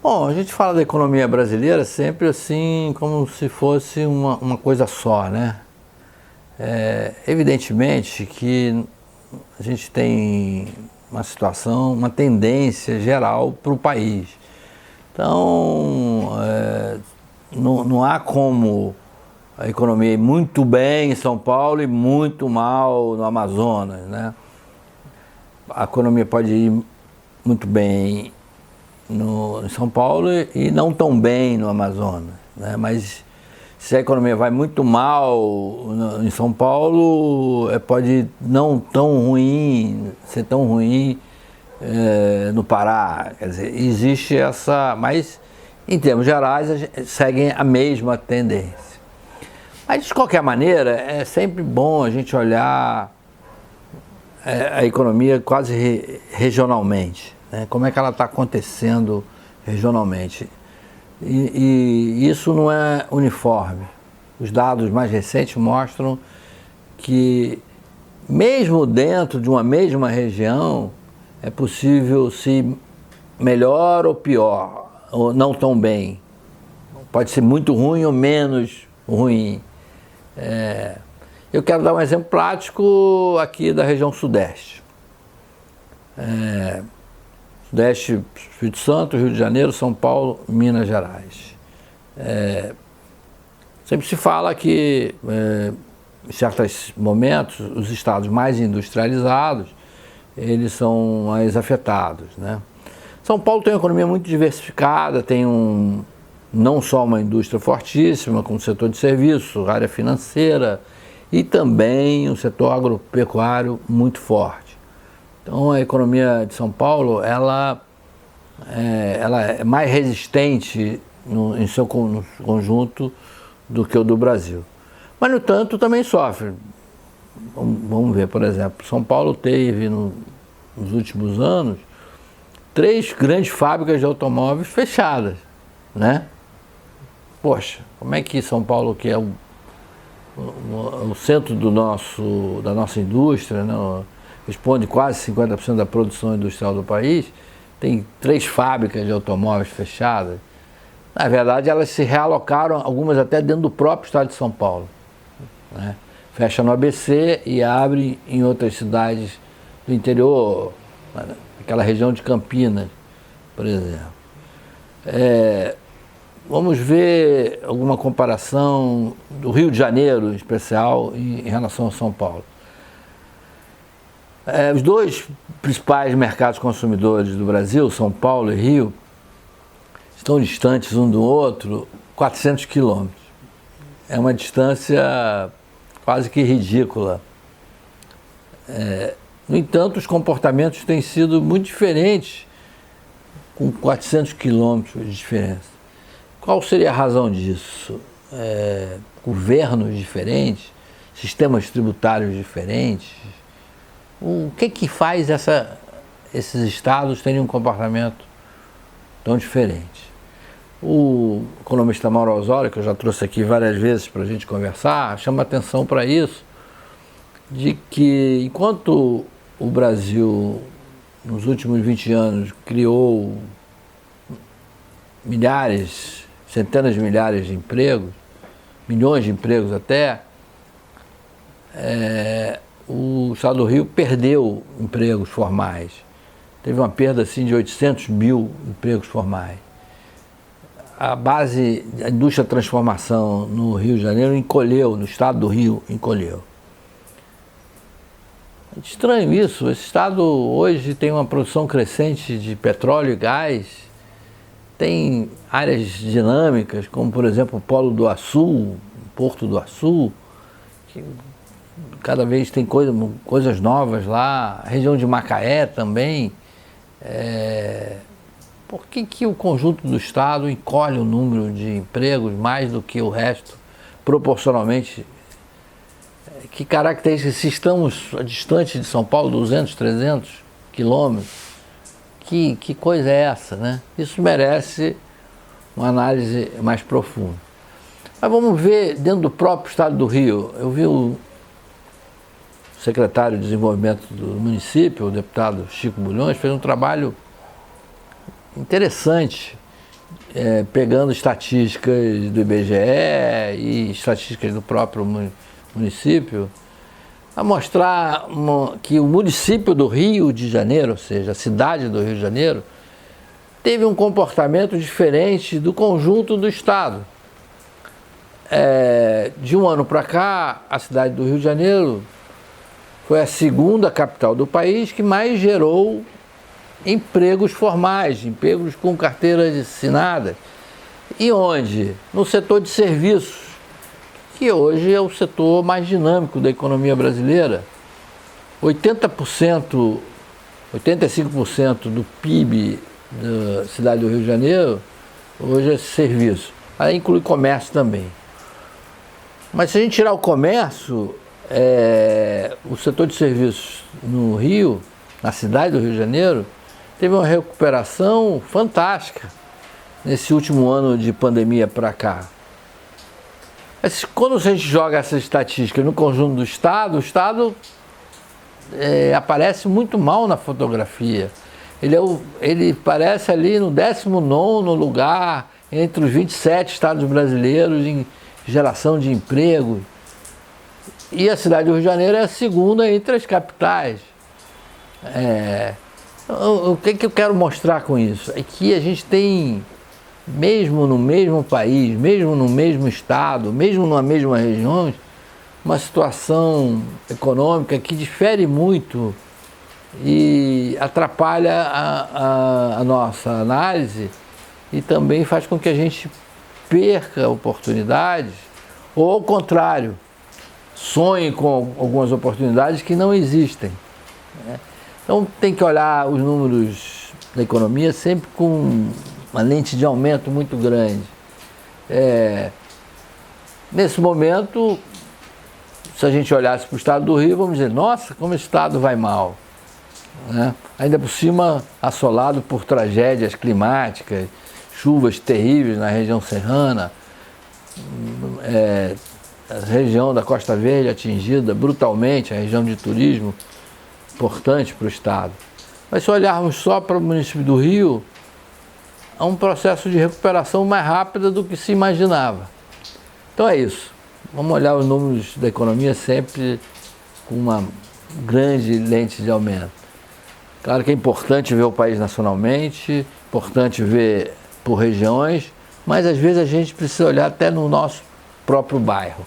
Bom, a gente fala da economia brasileira sempre assim, como se fosse uma coisa só, né? Evidentemente que a gente tem uma situação, uma tendência geral para o país. Então, não há como a economia ir muito bem em São Paulo e muito mal no Amazonas, né? A economia pode ir muito bem em São Paulo e não tão bem no Amazonas, né? Mas se a economia vai muito mal em São Paulo, pode não tão ruim, ser tão ruim no Pará. Quer dizer, existe essa, mas em termos gerais seguem a mesma tendência. Mas de qualquer maneira, é sempre bom a gente olhar a economia quase regionalmente, né? Como é que ela está acontecendo regionalmente. E isso não é uniforme. Os dados mais recentes mostram que, mesmo dentro de uma mesma região, é possível se melhor ou pior, ou não tão bem. Pode ser muito ruim ou menos ruim. Eu quero dar um exemplo prático aqui da região Sudeste. Sudeste, Espírito Santo, Rio de Janeiro, São Paulo, Minas Gerais. Sempre se fala que, em certos momentos, os estados mais industrializados, eles são mais afetados, né? São Paulo tem uma economia muito diversificada, tem não só uma indústria fortíssima, como setor de serviços, área financeira e também um setor agropecuário muito forte. Então a economia de São Paulo, ela é mais resistente em seu conjunto do que o do Brasil. Mas, no entanto, também sofre. Vamos ver, por exemplo, São Paulo teve, nos últimos anos, 3 grandes fábricas de automóveis fechadas, né? Poxa, como é que São Paulo, que é o centro da nossa indústria, né, responde quase 50% da produção industrial do país, tem 3 fábricas de automóveis fechadas? Na verdade, elas se realocaram, algumas até dentro do próprio estado de São Paulo, né? Fecha no ABC e abre em outras cidades do interior, aquela região de Campinas, por exemplo. Vamos ver alguma comparação do Rio de Janeiro, em especial, em relação a São Paulo. Os 2 principais mercados consumidores do Brasil, São Paulo e Rio, estão distantes um do outro 400 quilômetros. É uma distância quase que ridícula. No entanto, os comportamentos têm sido muito diferentes com 400 quilômetros de diferença. Qual seria a razão disso? Governos diferentes, sistemas tributários diferentes? O que faz esses estados terem um comportamento tão diferente? O economista Mauro Osório, que eu já trouxe aqui várias vezes para a gente conversar, chama atenção para isso, de que enquanto o Brasil, nos últimos 20 anos, criou milhares, centenas de milhares de empregos, milhões de empregos até, o estado do Rio perdeu empregos formais. Teve uma perda assim, de 800 mil empregos formais. A base da indústria de transformação no Rio de Janeiro encolheu, no estado do Rio encolheu. É estranho isso. Esse estado hoje tem uma produção crescente de petróleo e gás, tem áreas dinâmicas, como por exemplo o Polo do Açu, Porto do Açu, que cada vez tem coisas novas lá, a região de Macaé também. Por que o conjunto do estado encolhe o número de empregos mais do que o resto, proporcionalmente? Que características, se estamos distante de São Paulo, 200, 300 quilômetros, que coisa é essa, né? Isso merece uma análise mais profunda. Mas vamos ver dentro do próprio estado do Rio. Eu vi o secretário de Desenvolvimento do município, o deputado Chico Bulhões, fez um trabalho interessante pegando estatísticas do IBGE e estatísticas do próprio município, a mostrar que o município do Rio de Janeiro, ou seja, a cidade do Rio de Janeiro, teve um comportamento diferente do conjunto do estado. De um ano para cá, a cidade do Rio de Janeiro foi a segunda capital do país que mais gerou empregos formais, empregos com carteiras assinadas. E onde? No setor de serviços, que hoje é o setor mais dinâmico da economia brasileira. 80%, 85% do PIB da cidade do Rio de Janeiro hoje é serviço. Aí inclui comércio também. Mas se a gente tirar o comércio, o setor de serviços no Rio, na cidade do Rio de Janeiro, teve uma recuperação fantástica nesse último ano de pandemia para cá. Mas quando a gente joga essa estatística no conjunto do estado, o estado aparece muito mal na fotografia. Ele aparece ali no 19º lugar entre os 27 estados brasileiros em geração de emprego. E a cidade do Rio de Janeiro é a segunda entre as capitais. O que eu quero mostrar com isso? É que a gente tem, mesmo no mesmo país, mesmo no mesmo estado, mesmo numa mesma região, uma situação econômica que difere muito e atrapalha a nossa análise e também faz com que a gente perca oportunidades, ou ao contrário, sonhe com algumas oportunidades que não existem, né? Então tem que olhar os números da economia sempre com uma lente de aumento muito grande. Nesse momento, se a gente olhasse para o estado do Rio, vamos dizer, nossa, como esse estado vai mal, né? Ainda por cima assolado por tragédias climáticas, chuvas terríveis na região serrana, a região da Costa Verde atingida brutalmente, a região de turismo importante para o estado. Mas se olharmos só para o município do Rio, há um processo de recuperação mais rápido do que se imaginava. Então é isso. Vamos olhar os números da economia sempre com uma grande lente de aumento. Claro que é importante ver o país nacionalmente, importante ver por regiões, mas às vezes a gente precisa olhar até no nosso próprio bairro.